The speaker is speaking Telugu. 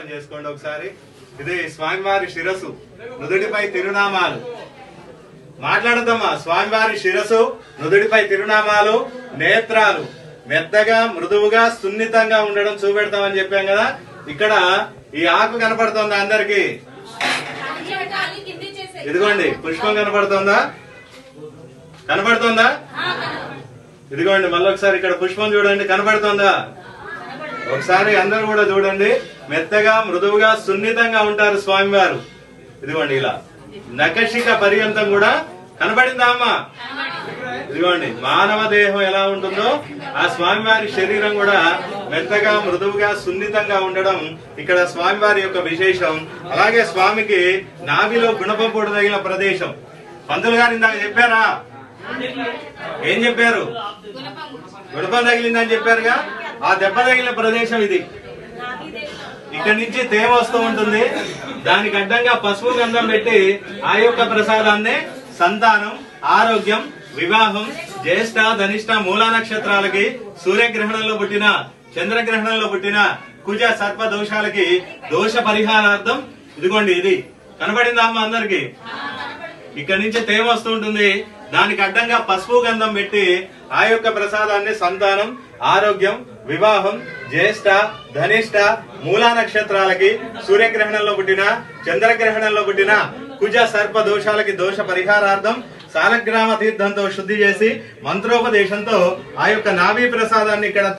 సంకల్పం చేసుకోండి ఒకసారి. ఇది స్వామివారి శిరస్సు, నుదుటిపై తిరునామాలు. మాట్లాడదామా? స్వామివారి శిరస్సు, నుదుటిపై తిరునామాలు, నేత్రాలు మెత్తగా మృదువుగా సున్నితంగా ఉండడం చూపెడతామని చెప్పాం కదా. ఇక్కడ ఈ ఆకు కనపడుతుందా అందరికి? ఇదిగోండి పుష్పం కనపడుతుందా? కనపడుతుందా? ఇదిగోండి మళ్ళీ ఒకసారి ఇక్కడ పుష్పం చూడండి, కనపడుతుందా? ఒకసారి అందరూ కూడా చూడండి. మెత్తగా మృదువుగా సున్నితంగా ఉంటారు స్వామివారు. ఇదిగోండి ఇలా నఖశిఖ పర్యంతం కూడా కనబడిందా అమ్మా? ఇదిగోండి మానవ దేహం ఎలా ఉంటుందో ఆ స్వామివారి శరీరం కూడా మెత్తగా మృదువుగా సున్నితంగా ఉండడం ఇక్కడ స్వామివారి యొక్క విశేషం. అలాగే స్వామికి నాభిలో గుణపంపుడు తగిన ప్రదేశం. పంతులు గారు ఇందాక చెప్పారా? ఏం చెప్పారు? గుణపం తగిలిందని చెప్పారుగా. ఆ దెబ్బ తగిలిన ప్రదేశం ఇది. ఇక్కడి నుంచి తేమ వస్తూ ఉంటుంది. దానికి అడ్డంగా పసుపు గంధం పెట్టి ఆ యొక్క ప్రసాదాన్ని సంతానం, ఆరోగ్యం, వివాహం, జ్యేష్ఠ, ధనిష్ట, మూలా నక్షత్రాలకి, సూర్యగ్రహణంలో పుట్టిన, చంద్రగ్రహణంలో పుట్టిన, కుజ సర్ప దోషాలకి దోష పరిహారార్థం. ఇదిగోండి ఇది కనబడిందా అమ్మ అందరికి? ఇక్కడి నుంచి తేమ వస్తూ ఉంటుంది. దానికి అడ్డంగా పసుపు గంధం పెట్టి ఆ యొక్క ప్రసాదాన్ని సంతానం, ఆరోగ్యం, వివాహం, జ్యేష్ఠ, ధనిష్ట, మూలా నక్షత్రాలకి, సూర్యగ్రహణంలో పుట్టిన, చంద్రగ్రహణంలో పుట్టిన, కుజ సర్ప దోషాలకి దోష పరిహారార్థం సాలగ్రామ తీర్థంతో శుద్ధి చేసి మంత్రోపదేశంతో ఆ యొక్క నాభి ప్రసాదాన్ని ఇక్కడ